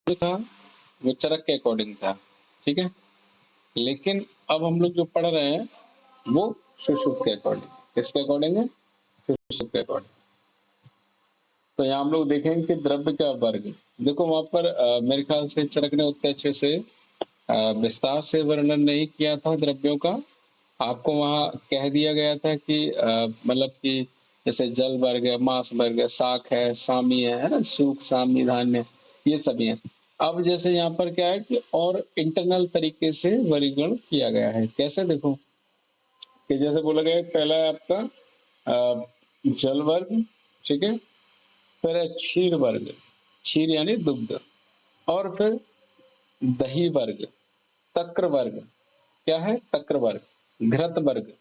जो था वो चरक के अकॉर्डिंग था, ठीक है। लेकिन अब हम लोग जो पढ़ रहे हैं वो सुषुप्त के अकॉर्डिंग। किसके अकॉर्डिंग है? सुषुप्त के अकॉर्डिंग। तो यहाँ हम लोग देखेंगे कि द्रव्य का वर्ग। देखो वहाँ पर मेरे ख्याल से चरक ने उतने अच्छे से विस्तार से वर्णन नहीं किया था द्रव्यों का। आपको वहाँ कह दिया गया था कि मतलब कि जैसे जल वर्ग है, मांस वर्ग है, शाक है, सामी है ना, सूख, सामी, धान्य, ये सभी है। अब जैसे यहाँ पर क्या है कि और इंटरनल तरीके से वर्गीकरण किया गया है। कैसे? देखो कि जैसे बोला गया पहला है आपका जल वर्ग, ठीक है। फिर है क्षीर वर्ग, क्षीर यानी दुग्ध, और फिर दही वर्ग, तक्र वर्ग, क्या है? तक्र वर्ग, घृत वर्ग।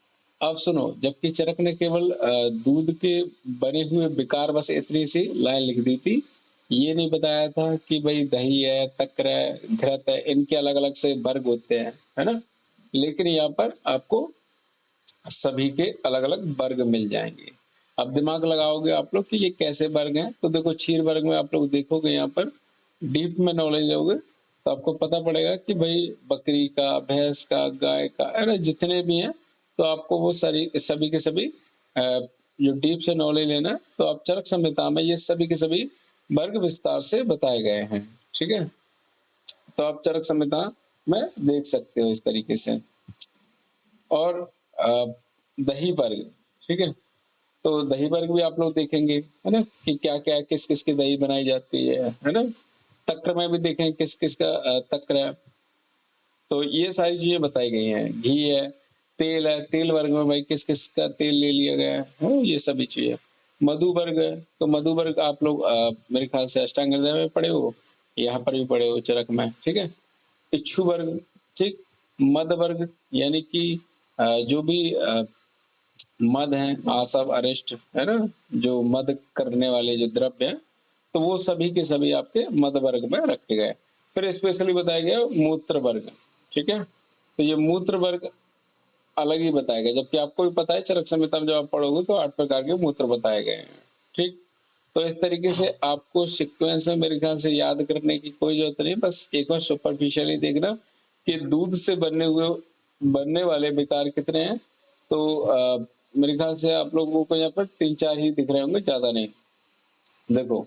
अब सुनो, जबकि चरक ने केवल दूध के बने हुए विकार बस इतनी सी लाइन लिख दी थी, ये नहीं बताया था कि भाई दही है, तक्र है, घृत है, इनके अलग अलग से वर्ग होते हैं, है ना। लेकिन यहाँ पर आपको सभी के अलग अलग वर्ग मिल जाएंगे। अब दिमाग लगाओगे आप लोग कि ये कैसे वर्ग हैं, तो देखो क्षीर वर्ग में आप लोग देखोगे यहाँ पर डीप में नॉलेज लोगे तो आपको पता पड़ेगा कि भाई बकरी का, भैंस का, गाय का, है ना, जितने भी हैं, तो आपको वो सारी सभी के सभी जो डीप से नॉलेज लेना है, तो आप चरक संहिता में ये सभी के सभी वर्ग विस्तार से बताए गए हैं, ठीक है। तो आप चरक संहिता में देख सकते हो इस तरीके से। और दही वर्ग, ठीक है। तो दही वर्ग भी आप लोग देखेंगे, है ना, कि क्या क्या किस किस की दही बनाई जाती है ना। तक्र में भी देखें किस किस का तक्र है। तो ये सारी चीजें बताई गई हैं। घी है, तेल है, तेल वर्ग में भाई किस किस का तेल ले लिया गया है, ये सभी चीजें। मधु वर्ग है, तो मधु वर्ग आप लोग मेरे ख्याल से अष्टांग हृदय में पढ़े हो, यहाँ पर भी पढ़े हो चरक में, ठीक है। इच्छु वर्ग, ठीक। मद वर्ग यानी कि जो भी मद है, आसव, अरिष्ट, है ना, जो मद करने वाले जो द्रव्य हैं, तो वो सभी के सभी आपके मद वर्ग में रखे गए। फिर स्पेशली बताया गया मूत्र वर्ग, ठीक है। तो ये मूत्र वर्ग अलग ही बताया गया, जबकि आपको भी पता है चरक संहिता में जब आप पढ़ोगे तो 8 प्रकार के मूत्र बताए गए हैं, ठीक। तो इस तरीके से आपको सीक्वेंस में मेरे ख्याल से याद करने की कोई जरूरत नहीं, बस एक बार सुपरफिशियली देखना कि दूध से बनने वाले विकार कितने हैं। तो मेरे ख्याल से आप लोगों को यहाँ पर 3-4 ही दिख रहे होंगे, ज्यादा नहीं। देखो,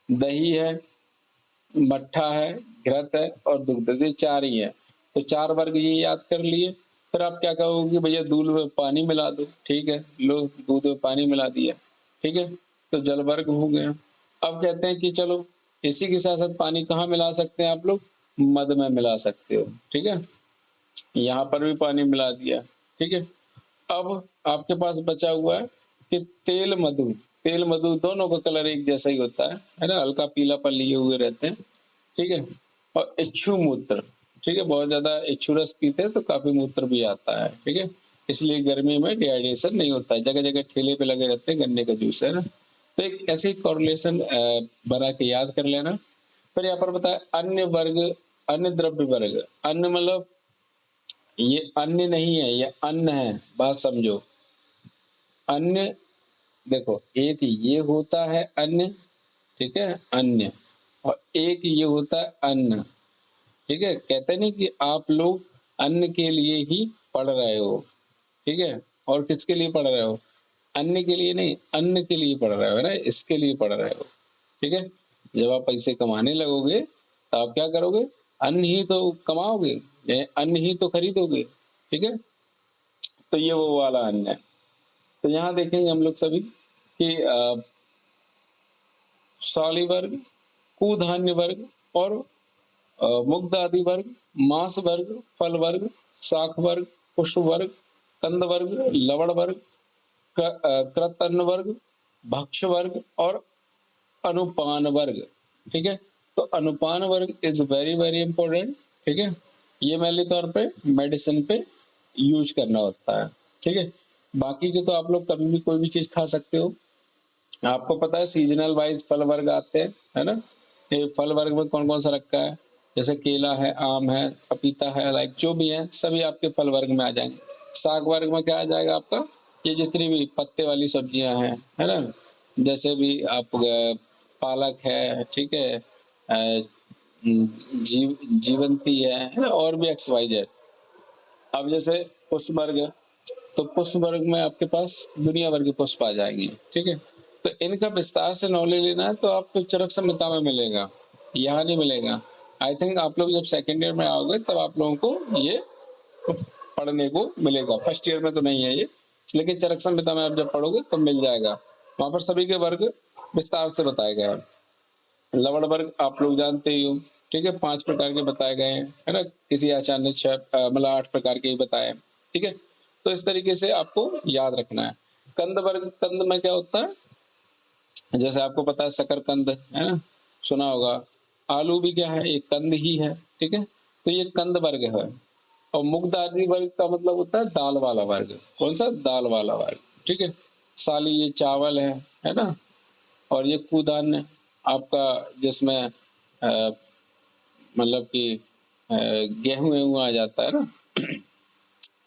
दही है, मट्ठा है, घृत है और दुग्ध, ये 4 ही है। तो 4 वर्ग ये याद कर लिए। फिर आप क्या कहोगे, भैया दूध में पानी मिला दो, ठीक है, लो दूध में पानी मिला दिया, ठीक है, तो जल वर्ग हो गया। अब कहते हैं कि चलो इसी के साथ साथ पानी कहाँ मिला सकते हैं आप लोग? मद में मिला सकते हो, ठीक है। यहाँ पर भी पानी मिला दिया, ठीक है। अब आपके पास बचा हुआ है कि तेल मधु, तेल मधु दोनों का कलर एक जैसा ही होता है ना, हल्का पीलापन लिए हुए रहते हैं, ठीक है। और इच्छु मूत्र, ठीक है, बहुत ज्यादा इच्छु रस पीते हैं तो काफी मूत्र भी आता है, ठीक है। इसलिए गर्मी में डिहाइड्रेशन नहीं होता है, जगह जगह ठेले पे लगे रहते हैं गन्ने का जूस, है ना। तो एक ऐसी कॉरिलेशन बना के याद कर लेना। फिर यहाँ पर बताया अन्य वर्ग, अन्य द्रव्य वर्ग। अन्य मतलब ये अन्य नहीं है, ये अन्न है, बात समझो। अन्य, देखो एक ये होता है अन्य, ठीक है, अन्य, और एक ये होता है अन्न, ठीक है। कहते नहीं कि आप लोग अन्न के लिए ही पढ़ रहे हो, ठीक है, और किसके लिए पढ़ रहे हो? अन्न के लिए नहीं, अन्न के लिए पढ़ रहे हो, है ना, इसके लिए पढ़ रहे हो, ठीक है। जब आप पैसे कमाने लगोगे तो आप क्या करोगे? अन्न ही तो कमाओगे, अन्न ही तो खरीदोगे, ठीक है। तो ये वो वाला अन्न है। तो यहाँ देखेंगे हम लोग सभी कि साली वर्ग, कुधान्य वर्ग और मुग्ध आदि वर्ग, मांस वर्ग, फल वर्ग, शाक वर्ग, पुष्प वर्ग, कंद वर्ग, लवण वर्ग, कृतअन्न वर्ग, भक्ष वर्ग और अनुपान वर्ग, ठीक है। तो अनुपान वर्ग इज वेरी वेरी इंपॉर्टेंट, ठीक है। ये मैंने तौर पे मेडिसिन पे यूज करना होता है, ठीक है। बाकी के तो आप लोग कभी भी कोई भी चीज खा सकते हो। आपको पता है सीजनल वाइज फल वर्ग आते हैं, है ना। ये फल वर्ग में कौन कौन सा रखा है? जैसे केला है, आम है, पपीता है, लाइक जो भी है सभी आपके फल वर्ग में आ जाएंगे। साग वर्ग में क्या आ जाएगा आपका? ये जितनी भी पत्ते वाली सब्जियां हैं, है ना, जैसे भी आप पालक है, ठीक है, जीवंती है ना, और भी एक्स वाई जेड। अब जैसे पुष्प वर्ग है, तो पुष्प वर्ग में आपके पास दुनिया भर के पुष्प आ जाएंगे, ठीक है। तो इनका विस्तार से नॉलेज लेना है तो आपको चरक संहिता में मिलेगा, यहाँ नहीं मिलेगा। आई थिंक आप लोग जब सेकेंड ईयर में आओगे तब आप लोगों को ये पढ़ने को मिलेगा, फर्स्ट ईयर में तो नहीं है ये, लेकिन चरक संहिता में आप जब पढ़ोगे तब मिल जाएगा। वहां पर सभी के वर्ग विस्तार से बताए गए हैं। लवण वर्ग आप लोग जानते ही हो, ठीक है, 5 प्रकार के बताए गए हैं, है ना। किसी आचार्य ने 6 मतलब 8 प्रकार के ही बताए, ठीक है। तो इस तरीके से आपको याद रखना है। कंद वर्ग, कंद में क्या होता है, जैसे आपको पता है शकरकंद, है ना, सुना होगा। आलू भी क्या है, एक कंद ही है, ठीक है। तो ये कंद वर्ग है। और मुगदाली वर्ग का मतलब होता है दाल वाला वर्ग। कौन सा? दाल वाला वर्ग, ठीक है। साली ये चावल है ना। और ये कुदान आपका, जिसमें मतलब कि गेहूं वेहूं आ जाता है ना।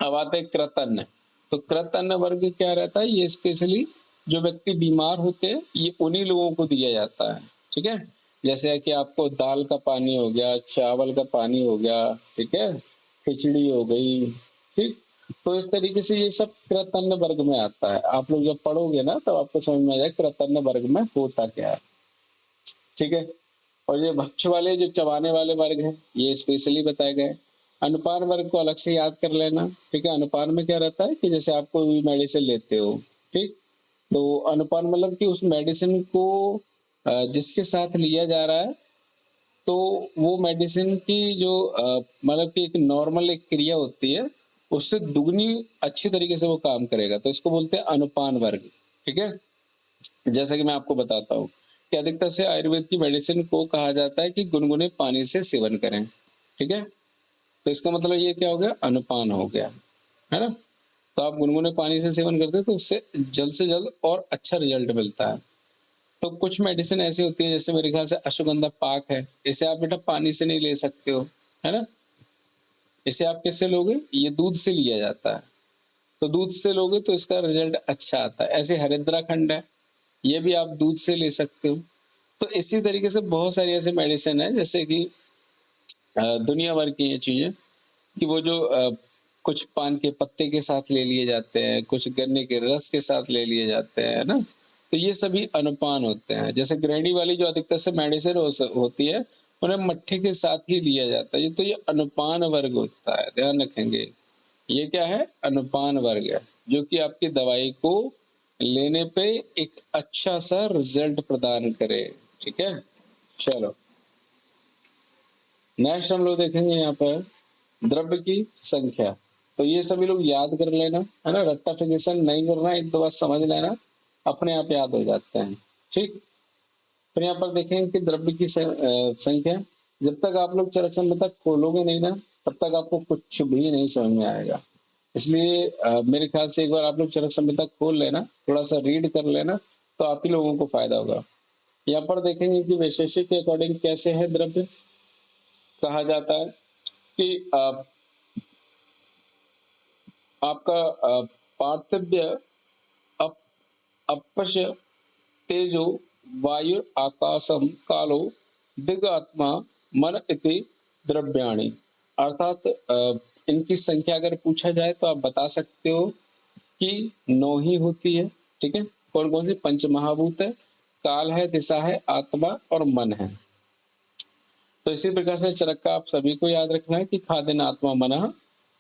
अब आते हैं कृतअन्न। तो कृतअन्न वर्ग क्या रहता है, ये स्पेशली जो व्यक्ति बीमार होते हैं ये उन्हीं लोगों को दिया जाता है, ठीक है। जैसे कि आपको दाल का पानी हो गया, चावल का पानी हो गया, ठीक है, खिचड़ी हो गई, ठीक। तो इस तरीके से ये सब कृतअन्न वर्ग में आता है। आप लोग जब पढ़ोगे ना तब आपको समझ में आ जाएगा कृतअन्न वर्ग में होता क्या है, ठीक है। और ये भक्ष वाले जो चबाने वाले वर्ग हैं ये स्पेशली बताए गए। अनुपान वर्ग को अलग से याद कर लेना, ठीक है। अनुपान में क्या रहता है कि जैसे आप कोई मेडिसिन लेते हो, ठीक, तो अनुपान मतलब कि उस मेडिसिन को जिसके साथ लिया जा रहा है, तो वो मेडिसिन की जो मतलब कि एक नॉर्मल एक क्रिया होती है, उससे दुगनी अच्छी तरीके से वो काम करेगा, तो इसको बोलते हैं अनुपान वर्ग, ठीक है। जैसा कि मैं आपको बताता हूँ कि अधिकतर से आयुर्वेद की मेडिसिन को कहा जाता है कि गुनगुने पानी से सेवन करें, ठीक है। तो इसका मतलब ये क्या हो गया, अनुपान हो गया, है ना। तो आप गुनगुने पानी से सेवन करते हो तो उससे जल्द से जल्द और अच्छा रिजल्ट मिलता है। तो कुछ मेडिसिन ऐसी होती है, जैसे मेरे ख्याल से अश्वगंधा पाक है, इसे आप बेटा पानी से नहीं ले सकते हो, है ना। इसे आप किससे लोगे, ये दूध से लिया जाता है। तो दूध से लोगे तो इसका रिजल्ट अच्छा आता है। ऐसे हरिद्रा खंड है, ये भी आप दूध से ले सकते हो। तो इसी तरीके से बहुत सारी ऐसे मेडिसिन है, जैसे कि दुनिया भर की ये चीजें कि वो जो कुछ पान के पत्ते के साथ ले लिए जाते हैं, कुछ गन्ने के रस के साथ ले लिए जाते हैं, है ना। तो ये सभी अनुपान होते हैं। जैसे गृहिणी वाली जो अधिकतर से मेडिसिन होती है, उन्हें मट्ठे के साथ ही लिया जाता है। तो ये अनुपान वर्ग होता है, ध्यान रखेंगे। ये क्या है, अनुपान वर्ग है, जो कि आपकी दवाई को लेने पे एक अच्छा सा रिजल्ट प्रदान करे, ठीक है। चलो नेक्स्ट हम लोग देखेंगे यहाँ पर द्रव्य की संख्या। तो ये सभी लोग याद कर लेना, है ना, रट्टाफिकेशन नहीं करना, एक दो बार समझ लेना, अपने आप याद हो जाते हैं, ठीक। फिर यहाँ पर देखेंगे कि द्रव्य की संख्या। जब तक आप लोग चरक संहिता खोलोगे नहीं ना, तब तक आपको कुछ भी नहीं समझ में आएगा। इसलिए मेरे ख्याल से एक बार आप लोग चरक संहिता खोल लेना, थोड़ा सा रीड कर लेना, तो आप ही लोगों को फायदा होगा। यहाँ पर देखेंगे कि वैशेषिक के अकॉर्डिंग कैसे है द्रव्य। कहा जाता है कि आपका पार्थिव्य, अप, अपश्य, तेजो, वायु, आकाशम, कालो, दिगात्मा, मन इति द्रव्याणि। अर्थात इनकी संख्या अगर पूछा जाए तो आप बता सकते हो कि 9 ही होती है, ठीक है। कौन कौन सी? पंच महाभूत है, काल है, दिशा है, आत्मा और मन है। तो इसी प्रकार से चरक का आप सभी को याद रखना है कि खादिन आत्मा मनः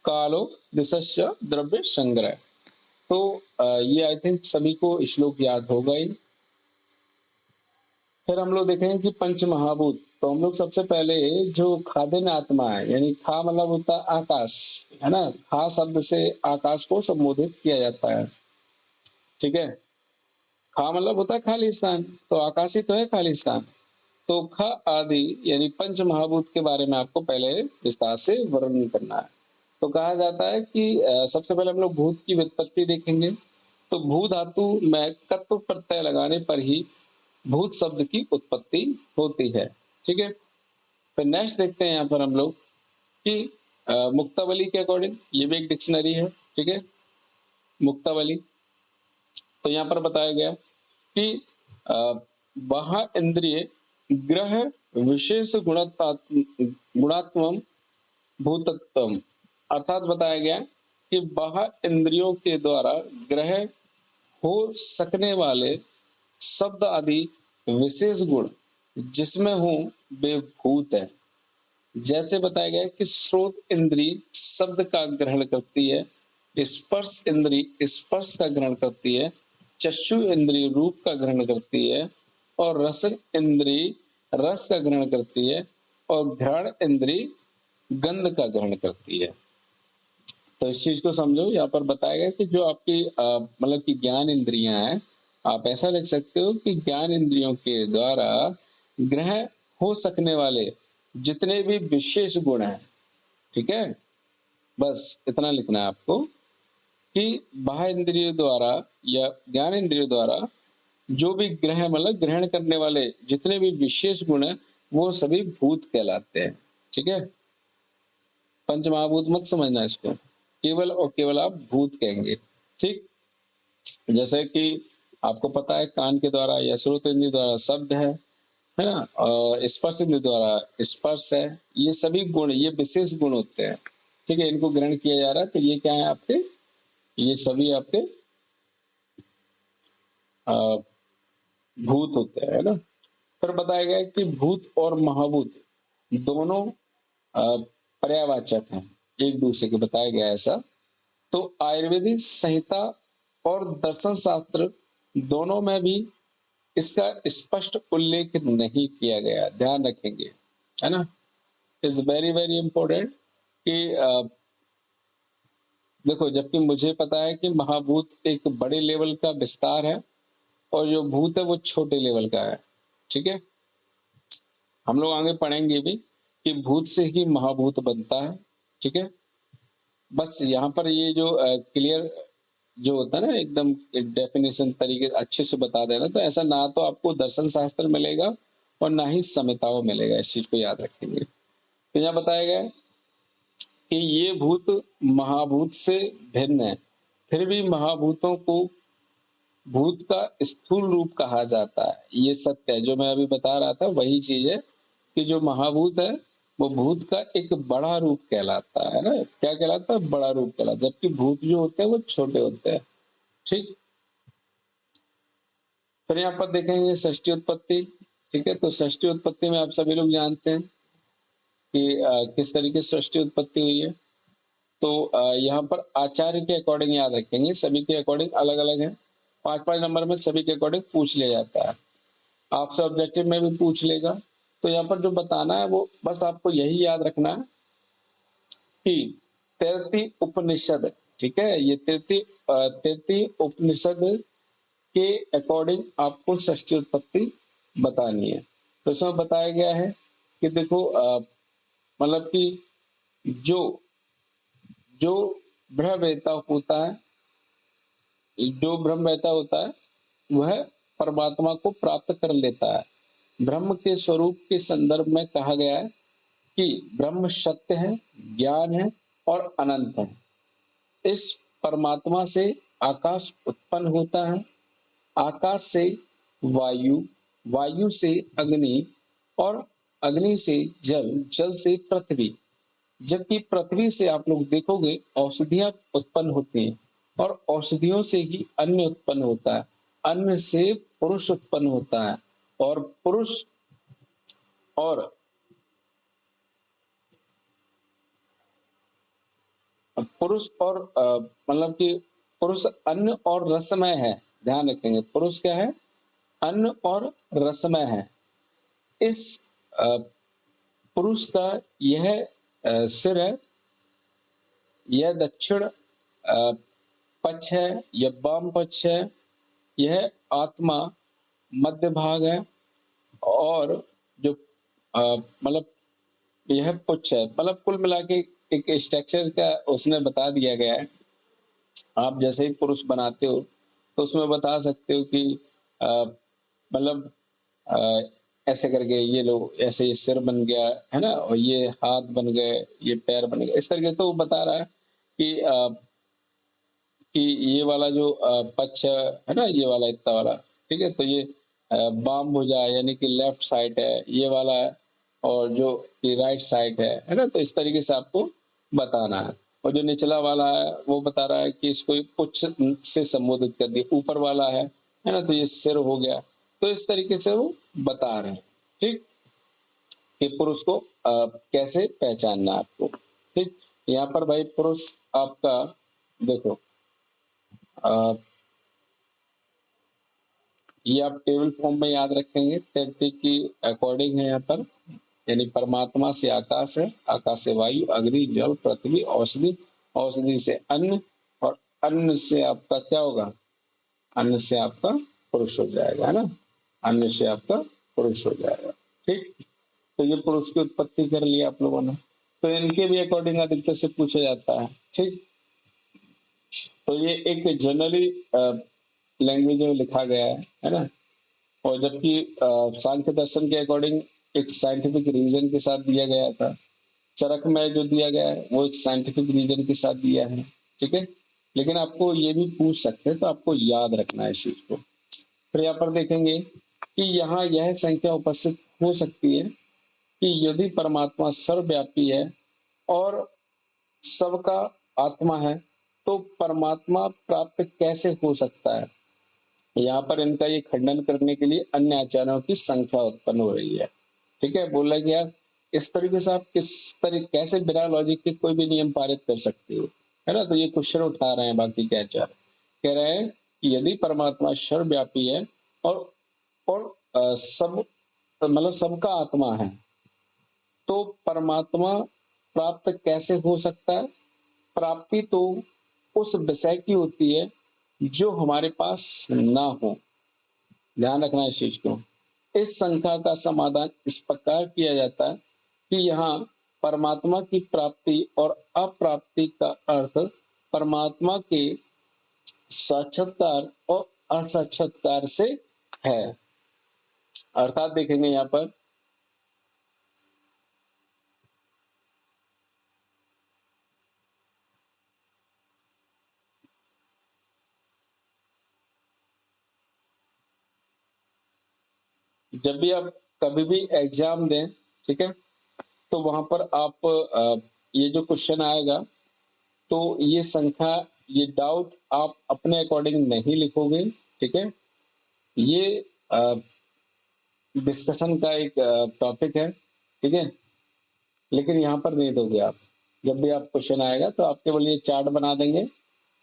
कालो दिशस्य द्रव्य संग्रह। तो ये आई थिंक सभी को श्लोक याद होगा ही। फिर हम लोग देखेंगे कि पंच महाभूत। तो हम लोग सबसे पहले जो खादिन आत्मा है, यानी खा मतलब होता है आकाश, है ना। खा शब्द से आकाश को संबोधित किया जाता है, ठीक है। खा मतलब होता है खालिस्तान, तो आकाश ही तो है खालिस्तान। तो ख आदि यानी पंच महाभूत के बारे में आपको पहले विस्तार से वर्णन करना है। तो कहा जाता है कि सबसे पहले हम लोग भूत की व्युत्पत्ति देखेंगे। तो भू धातु में कत्व प्रत्यय लगाने पर ही भूत शब्द की उत्पत्ति होती है, ठीक है। फिर नेक्स्ट देखते हैं यहाँ पर हम लोग कि मुक्तावली के अकॉर्डिंग, ये भी एक डिक्शनरी है, ठीक है, मुक्तावली। तो यहाँ पर बताया गया कि बाह्य इंद्रिय ग्रह विशेष गुणात्मम भूतत्वम, अर्थात बताया गया कि बाह्य इंद्रियों के द्वारा ग्रह हो सकने वाले शब्द आदि विशेष गुण जिसमें हो वे भूत है। जैसे बताया गया कि श्रोत इंद्री शब्द का ग्रहण करती है, स्पर्श इंद्री स्पर्श का ग्रहण करती है, चक्षु इंद्री रूप का ग्रहण करती है, और रस इंद्री रस का ग्रहण करती है, और घ्राण इंद्री गंध का ग्रहण करती है। तो इस चीज को समझो, यहाँ पर बताया गया कि जो आपकी मतलब की ज्ञान इंद्रियां हैं, आप ऐसा लिख सकते हो कि ज्ञान इंद्रियों के द्वारा ग्रह हो सकने वाले जितने भी विशेष गुण हैं, ठीक है, बस इतना लिखना है आपको कि बाह्य इंद्रियों द्वारा या ज्ञान इंद्रियों द्वारा जो भी ग्रह मतलब ग्रहण करने वाले जितने भी विशेष गुण हैं वो सभी भूत कहलाते हैं। ठीक है, पंच महाभूत मत समझना इसको, केवल और केवल आप भूत कहेंगे। ठीक, जैसे कि आपको पता है कान के द्वारा या श्रोत इंद्रिय द्वारा शब्द है ना, और स्पर्श इंद्रिय द्वारा स्पर्श है, ये सभी गुण ये विशेष गुण होते हैं। ठीक है, इनको ग्रहण किया जा रहा है, तो ये क्या है आपके, ये सभी आपके भूत होते हैं, है ना। फिर बताया गया कि भूत और महाभूत दोनों पर्यावाचक हैं, एक दूसरे के बताया गया ऐसा। तो आयुर्वेदिक संहिता और दर्शन शास्त्र दोनों में भी इसका स्पष्ट उल्लेख नहीं किया गया, ध्यान रखेंगे, है ना। इज वेरी वेरी इंपॉर्टेंट कि देखो, जबकि मुझे पता है कि महाभूत एक बड़े लेवल का विस्तार है और जो भूत है वो छोटे लेवल का है। ठीक है, हम लोग आगे पढ़ेंगे भी कि भूत से ही महाभूत बनता है। ठीक है, बस यहाँ पर ये जो क्लियर जो होता है ना, एकदम डेफिनेशन तरीके अच्छे से बता देना, तो ऐसा ना तो आपको दर्शन शास्त्र मिलेगा और ना ही संहिताओं मिलेगा, इस चीज को याद रखेंगे। तो यहाँ बताया गया कि ये भूत महाभूत से भिन्न है, फिर भी महाभूतों को भूत का स्थूल रूप कहा जाता है। ये सत्य है, जो मैं अभी बता रहा था वही चीज है कि जो महाभूत है वो भूत का एक बड़ा रूप कहलाता है ना, क्या कहलाता है, बड़ा रूप कहलाता है, जबकि भूत जो होते हैं वो छोटे होते हैं। ठीक, फिर यहाँ पर देखेंगे षष्ठी उत्पत्ति। ठीक है, तो षष्ठी उत्पत्ति में आप सभी लोग जानते हैं कि किस तरीके से षष्ठी उत्पत्ति हुई है। तो यहाँ पर आचार्य के अकॉर्डिंग याद रखेंगे, सभी के अकॉर्डिंग अलग अलग है। 5-5 नंबर में सभी के अकॉर्डिंग पूछ लिया जाता है, आपसे ऑब्जेक्टिव में भी पूछ लेगा। तो यहाँ पर जो बताना है वो बस आपको यही याद रखना है कि 33 उपनिषद, ठीक है, ये 33 उपनिषद के अकॉर्डिंग आपको षष्ठी उत्पत्ति बतानी है। तो इसमें बताया गया है कि देखो मतलब कि जो जो ब्रह्मवेत्ता होता है, जो ब्रह्मवेत्ता होता है वह परमात्मा को प्राप्त कर लेता है। ब्रह्म के स्वरूप के संदर्भ में कहा गया है कि ब्रह्म सत्य है, ज्ञान है और अनंत है। इस परमात्मा से आकाश उत्पन्न होता है, आकाश से वायु, वायु से अग्नि और अग्नि से जल, जल से पृथ्वी, जबकि पृथ्वी से आप लोग देखोगे औषधियां उत्पन्न होती हैं और औषधियों से ही अन्न उत्पन्न होता है, अन्न से पुरुष उत्पन्न होता है, और और पुरुष और मतलब कि पुरुष अन्न और रसमय है, ध्यान रखेंगे, पुरुष क्या है, अन्न और रसमय है। इस पुरुष का यह सिर है, यह दक्षिण पक्ष है, यह वाम पक्ष है, यह आत्मा मध्य भाग है, और जो मतलब यह पुच्छ है। मतलब कुल मिला के एक स्ट्रक्चर का उसने बता दिया गया है। आप जैसे ही पुरुष बनाते हो तो उसमें बता सकते हो कि मतलब अ, ऐसे करके ये लो, ऐसे ये सिर बन गया है ना, और ये हाथ बन गए, ये पैर बन गए, इस तरीके तो वो बता रहा है कि ये वाला जो पक्ष है ना, ये वाला इतना वाला, ठीक है, तो ये बाम भुजा यानी कि लेफ्ट साइड है, ये वाला है, और जो ये राइट साइड है ना? तो इस तरीके से आपको बताना है। और जो निचला वाला है वो बता रहा है कि इसको पुच्छ से संबोधित कर दिया, ऊपर वाला है ना? तो ये सिर हो गया। तो इस तरीके से वो बता रहे हैं, ठीक? कि पुरुष को कैसे पहचानना है आपको, ठीक? यहाँ पर भाई पुरुष आपका देखो अ, ये आप टेबल फॉर्म में याद रखेंगे, 33 की अकॉर्डिंग है यहाँ पर, यानी परमात्मा से आकाश है, आकाश से वायु, अग्नि, जल, पृथ्वी, औषधि, औषधि से अन्न, और अन्न से आपका क्या होगा? अन्न से आपका पुरुष हो जाएगा, है ना? अन्न से आपका पुरुष हो जाएगा, ठीक? तो ये पुरुष की उत्पत्ति कर लिया आप लोगों ने। तो इनके भी अकॉर्डिंग अधिकतर से पूछा जाता है, ठीक? तो ये एक जनरली लैंग्वेज में लिखा गया है ना? और जबकि सांख्य दर्शन के अकॉर्डिंग एक साइंटिफिक रीजन के साथ दिया गया था। चरक में जो दिया गया है वो एक साइंटिफिक रीजन के साथ दिया है, ठीक है? लेकिन आपको ये भी पूछ सकते हैं, तो आपको याद रखना है इस चीज को। फिर यहाँ पर देखेंगे कि यहाँ यह संख्या उपस्थित हो सकती है कि यदि परमात्मा सर्वव्यापी है और सबका आत्मा है, तो परमात्मा प्राप्त कैसे हो सकता है? यहाँ पर इनका ये खंडन करने के लिए अन्य आचार्यों की संख्या उत्पन्न हो रही है, ठीक है? बोला कि यार इस तरीके से आप किस तरह कैसे बिना लॉजिक के कोई भी नियम पारित कर सकते हो, है ना? तो ये क्वेश्चन उठा रहे हैं बाकी के आचार्य, कह रहे हैं कि यदि परमात्मा सर्वव्यापी है और सब मतलब सबका आत्मा है, तो परमात्मा प्राप्त कैसे हो सकता है? प्राप्ति तो उस विषय की होती है जो हमारे पास ना हो। ध्यान रखना इस चीज को। इस शंका का समाधान इस प्रकार किया जाता है कि यहाँ परमात्मा की प्राप्ति और अप्राप्ति का अर्थ परमात्मा के साक्षात्कार और असाक्षात्कार से है। अर्थात देखेंगे यहाँ पर जब भी आप कभी भी एग्जाम दें, ठीक है, तो वहां पर आप ये जो क्वेश्चन आएगा, तो ये संख्या, ये डाउट आप अपने अकॉर्डिंग नहीं लिखोगे, ठीक है? ये डिस्कशन का एक टॉपिक है, ठीक है? लेकिन यहाँ पर नहीं दोगे आप। जब भी आप क्वेश्चन आएगा तो आप केवल ये चार्ट बना देंगे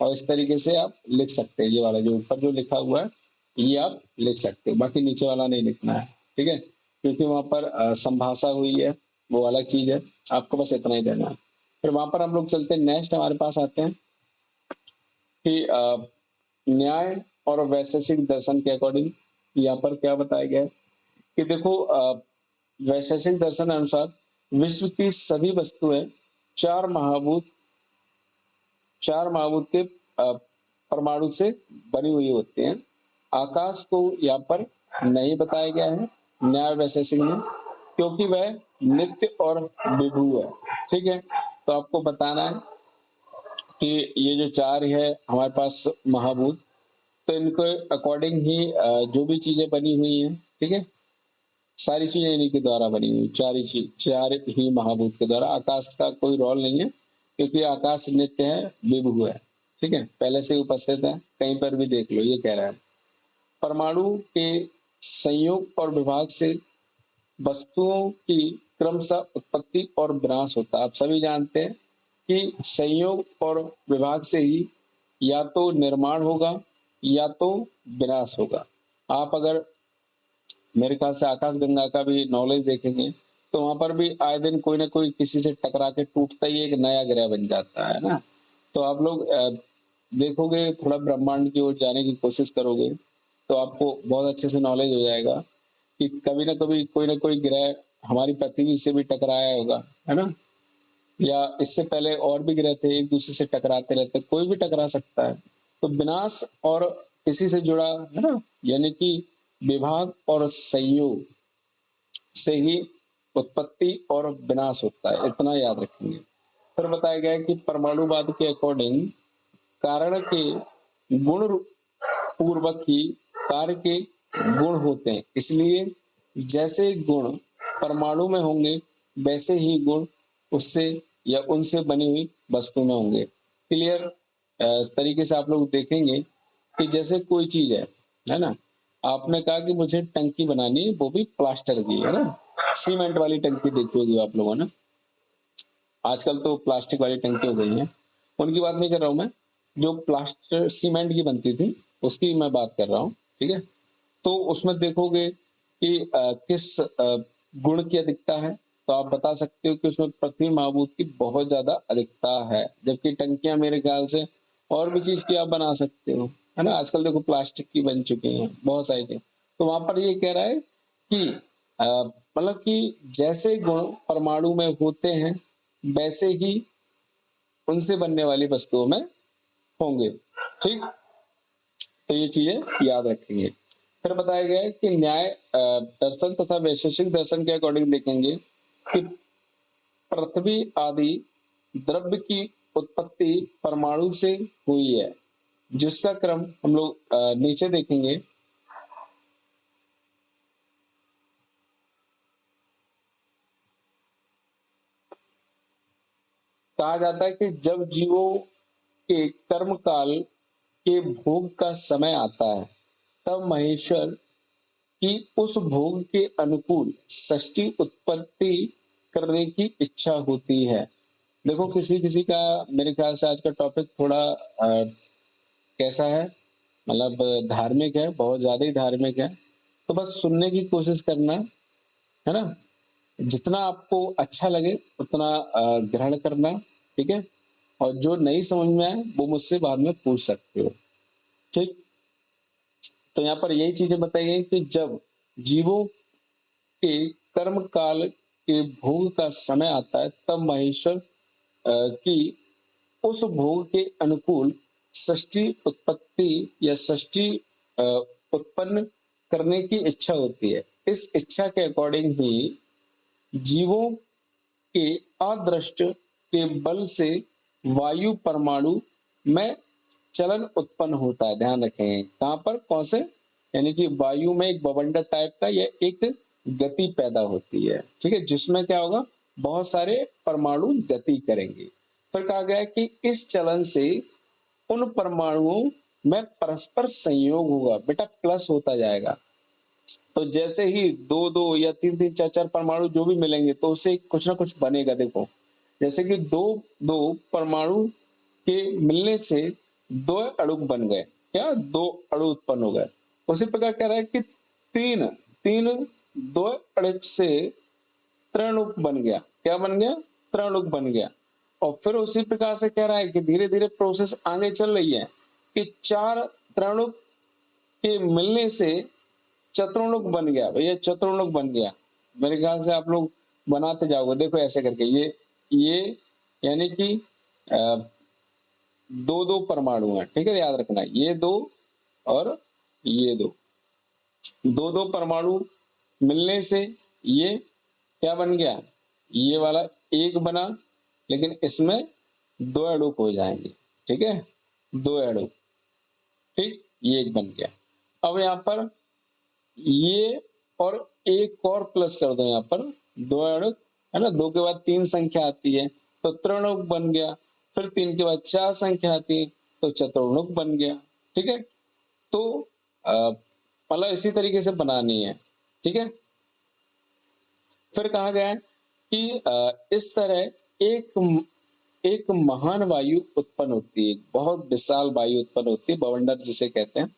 और इस तरीके से आप लिख सकते हैं। ये वाला जो ऊपर जो लिखा हुआ है ये आप लिख सकते हो, बाकी नीचे वाला नहीं लिखना है, ठीक है? क्योंकि वहाँ पर संभाषा हुई है, वो अलग चीज है, आपको बस इतना ही देना है। फिर वहां पर हम लोग चलते हैं, नेक्स्ट हमारे पास आते हैं कि न्याय और वैशेषिक दर्शन के अकॉर्डिंग यहाँ पर क्या बताया गया है कि देखो वैशेषिक दर्शन अनुसार विश्व की सभी वस्तुएं चार महाभूत के परमाणु से बनी हुई होती हैं। आकाश को यहाँ पर नहीं बताया गया है न्याय वैशेषिक में, क्योंकि वह नित्य और विभू है, ठीक है? तो आपको बताना है कि ये जो चार है हमारे पास महाभूत, तो इनको अकॉर्डिंग ही जो भी चीजें बनी हुई हैं, ठीक है, सारी चीजें इन्हीं के द्वारा बनी हुई, चार ही महाभूत के द्वारा। आकाश का कोई रोल नहीं है, क्योंकि आकाश नित्य है, विभु है, ठीक है, पहले से उपस्थित है, कहीं पर भी देख लो ये कह रहा है। परमाणु के संयोग और विभाग से वस्तुओं की क्रमशः उत्पत्ति और विनाश होता है। आप सभी जानते हैं कि संयोग और विभाग से ही या तो निर्माण होगा या तो विनाश होगा। आप अगर मेरे ख्याल से आकाशगंगा का भी नॉलेज देखेंगे तो वहां पर भी आए दिन कोई ना कोई किसी से टकरा के टूटता ही एक नया ग्रह बन जाता है ना। तो आप लोग देखोगे, थोड़ा ब्रह्मांड की ओर जाने की कोशिश करोगे तो आपको बहुत अच्छे से नॉलेज हो जाएगा कि कभी ना कोई ग्रह हमारी पृथ्वी से भी टकराया होगा, है ना? या इससे पहले और भी ग्रह थे, एक दूसरे से टकराते रहते, कोई भी टकरा सकता है। तो विनाश और किसी से जुड़ा है ना, यानी कि विभाग और संयोग से ही उत्पत्ति और विनाश होता है, इतना याद रखेंगे। फिर बताया गया है कि परमाणुवाद के अकॉर्डिंग कारण के गुण पूर्वक ही कार्य के गुण होते हैं, इसलिए जैसे गुण परमाणु में होंगे वैसे ही गुण उससे या उनसे बनी हुई वस्तु में होंगे। क्लियर तरीके से आप लोग देखेंगे कि जैसे कोई चीज है ना? आपने कहा कि मुझे टंकी बनानी है, वो भी प्लास्टर की, है ना? सीमेंट वाली टंकी देखी होगी आप लोगों ने। आजकल तो प्लास्टिक वाली टंकी हो गई हैं, उनकी बात नहीं कर रहा हूँ मैं। जो प्लास्टर सीमेंट की बनती थी, उसकी मैं बात कर रहा हूँ, ठीक है? तो उसमें देखोगे कि किस गुण की अधिकता है, तो आप बता सकते हो कि उसमें पृथ्वी महाभूत की बहुत ज़्यादा अधिकता है, जबकि टंकियाँ मेरे ख्याल से और भी चीज़ की आप बना सकते हो, है ना? आजकल देखो प्लास्टिक की बन चुकी हैं, बहुत सारी चीज़। तो वहाँ पर ये कह रहा है कि मतलब कि जैसे गुण परमाणु में होते हैं, वैसे ही उनसे बनने वाली वस्तुओं में होंगे, ठीक? तो ये चीजें याद रखेंगे। फिर बताया गया है कि न्याय दर्शन तथा वैशेषिक दर्शन के अकॉर्डिंग देखेंगे कि पृथ्वी आदि द्रव्य की उत्पत्ति परमाणु से हुई है, जिसका क्रम हम लोग नीचे देखेंगे। कहा जाता है कि जब जीवों के कर्म काल के भोग का समय आता है, तब महेश्वर कि उस भोग के अनुकूल षष्ठी उत्पत्ति करने की इच्छा होती है। देखो किसी किसी का, मेरे ख्याल से आज का टॉपिक थोड़ा कैसा है, मतलब धार्मिक है, बहुत ज्यादा ही धार्मिक है। तो बस सुनने की कोशिश करना, है ना? जितना आपको अच्छा लगे उतना ग्रहण करना, ठीक है? और जो नहीं समझ में आए वो मुझसे बाद में पूछ सकते हो, ठीक? तो यहाँ पर यही चीजें बताई गई कि जब जीवों के कर्म काल के भोग का समय आता है, तब महेश्वर की उस भोग के अनुकूल षष्ठी उत्पत्ति या षष्ठी उत्पन्न करने की इच्छा होती है। इस इच्छा के अकॉर्डिंग ही जीवों के अदृष्ट के बल से वायु परमाणु में चलन उत्पन्न होता है। ध्यान रखें कहां पर, कौन से, यानी कि वायु में एक बवंडर टाइप का या एक गति पैदा होती है, ठीक है? जिसमें क्या होगा, बहुत सारे परमाणु गति करेंगे। फिर कहा गया है कि इस चलन से उन परमाणुओं में परस्पर संयोग होगा, बेटा प्लस होता जाएगा। तो जैसे ही दो दो या तीन तीन चार चार परमाणु जो भी मिलेंगे तो उससे कुछ ना कुछ बनेगा। देखो जैसे कि दो दो परमाणु के मिलने से दो अणु बन गए, क्या दो अणु उत्पन्न हो गए। उसी प्रकार कह रहा है कि तीन तीन दो अणु से त्रणुक बन गया, क्या बन गया, त्रणुक बन गया। और फिर उसी प्रकार से कह रहा है कि धीरे धीरे प्रोसेस आगे चल रही है कि चार त्रणुक के मिलने से चतुर्णुक बन गया। भैया चतुर्णुक बन गया, मेरे ख्याल से आप लोग बनाते जाओगे, देखो ऐसे करके ये यानी कि दो दो परमाणु है, ठीक है? याद रखना ये दो और ये दो, दो दो परमाणु मिलने से ये क्या बन गया, ये वाला एक बना, लेकिन इसमें दो अणु हो जाएंगे, ठीक है? दो अणु, ठीक, ये एक बन गया। अब यहाँ पर ये और एक और प्लस कर दो, यहाँ पर दो अणु, है ना? दो के बाद तीन संख्या आती है तो त्रणुक बन गया, फिर तीन के बाद चार संख्या आती है तो चतुर्णुक बन गया, ठीक है? तो मतलब इसी तरीके से बनानी है, ठीक है? फिर कहा गया है कि इस तरह एक महान वायु उत्पन्न होती है, बहुत विशाल वायु उत्पन्न होती है, बवंडर जिसे कहते हैं।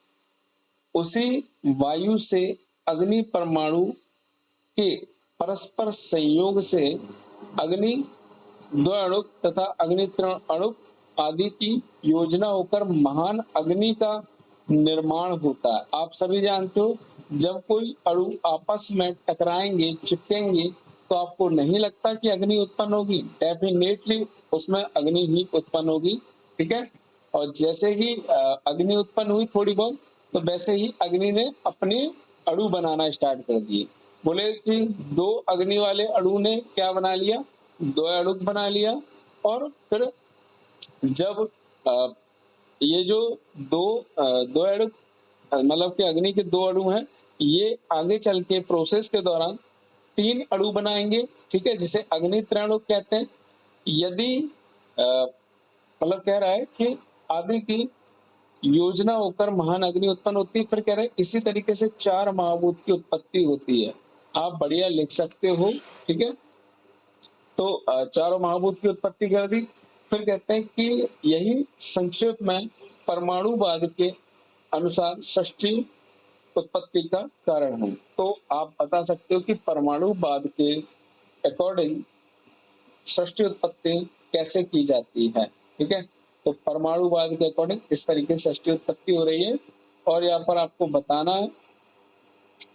उसी वायु से अग्नि परमाणु के परस्पर संयोग से अग्नि दो अणु तथा अग्नि तीन अणु आदि की योजना होकर महान अग्नि का निर्माण होता है। आप सभी जानते हो जब कोई अणु आपस में टकराएंगे, चिपकेंगे, तो आपको नहीं लगता कि अग्नि उत्पन्न होगी? डेफिनेटली उसमें अग्नि ही उत्पन्न होगी, ठीक है? और जैसे ही अग्नि उत्पन्न हुई थोड़ी बहुत, तो वैसे ही अग्नि ने अपने अणु बनाना स्टार्ट कर दिए। बोले कि दो अग्नि वाले अणु ने क्या बना लिया, दो अणु बना लिया। और फिर जब ये जो दो दो अणु मतलब कि अग्नि के दो अणु हैं, ये आगे चल के प्रोसेस के दौरान 3 अणु बनाएंगे, ठीक है, जिसे अग्नि त्रयाणु कहते हैं। यदि मतलब कह रहा है कि आदि की योजना होकर महान अग्नि उत्पन्न होती है, फिर कह रहे हैं इसी तरीके से 4 महाभूत की उत्पत्ति होती है। आप बढ़िया लिख सकते हो, ठीक है। तो चारों महाभूत की उत्पत्ति कर दी। फिर कहते हैं कि यही संक्षेप में परमाणुवाद के अनुसार षष्ठी उत्पत्ति का कारण है। तो आप बता सकते हो कि परमाणुवाद के अकॉर्डिंग षष्ठी उत्पत्ति कैसे की जाती है, ठीक है। तो परमाणुवाद के अकॉर्डिंग इस तरीके से षष्ठी उत्पत्ति हो रही है। और यहाँ पर आपको बताना है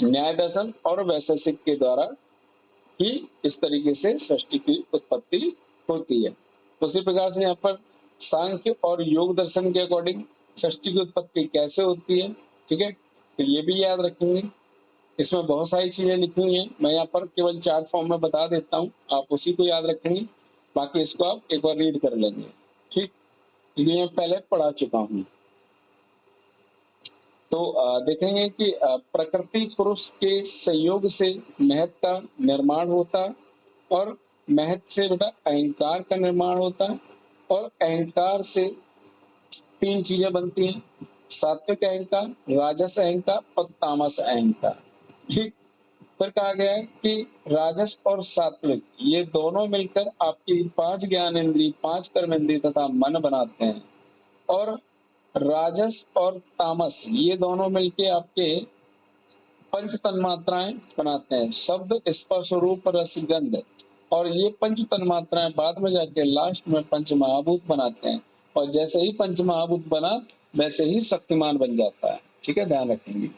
न्याय दर्शन और वैशेषिक के द्वारा ही इस तरीके से षष्ठी की उत्पत्ति होती है। उसी प्रकार से यहाँ पर सांख्य और योग दर्शन के अकॉर्डिंग षष्ठी की उत्पत्ति कैसे होती है, ठीक है। तो ये भी याद रखेंगे। इसमें बहुत सारी चीजें लिखी हुई हैं, मैं यहाँ पर केवल चार्ट फॉर्म में बता देता हूँ, आप उसी को याद रखेंगे, बाकी इसको आप एक बार रीड कर लेंगे, ठीक। ये मैं पहले पढ़ा चुका हूँ। तो देखेंगे कि प्रकृति पुरुष के संयोग से महत का निर्माण होता है, और महत से बेटा अहंकार का निर्माण होता है, और अहंकार से 3 चीजें बनती हैं, सात्विक अहंकार, राजस अहंकार और तामस अहंकार, ठीक। फिर कहा गया है कि राजस और सात्विक ये दोनों मिलकर आपकी 5 ज्ञानेंद्रिय, 5 कर्मेंद्रिय तथा मन बनाते हैं, और राजस और तामस ये दोनों मिलके आपके 5 तन्मात्राएं बनाते हैं, शब्द, स्पर्श, रूप, रस, गंध। और ये 5 तन्मात्राएं बाद में जाके लास्ट में पंच महाभूत बनाते हैं, और जैसे ही पंच महाभूत बना वैसे ही शक्तिमान बन जाता है, ठीक है, ध्यान रखेंगे।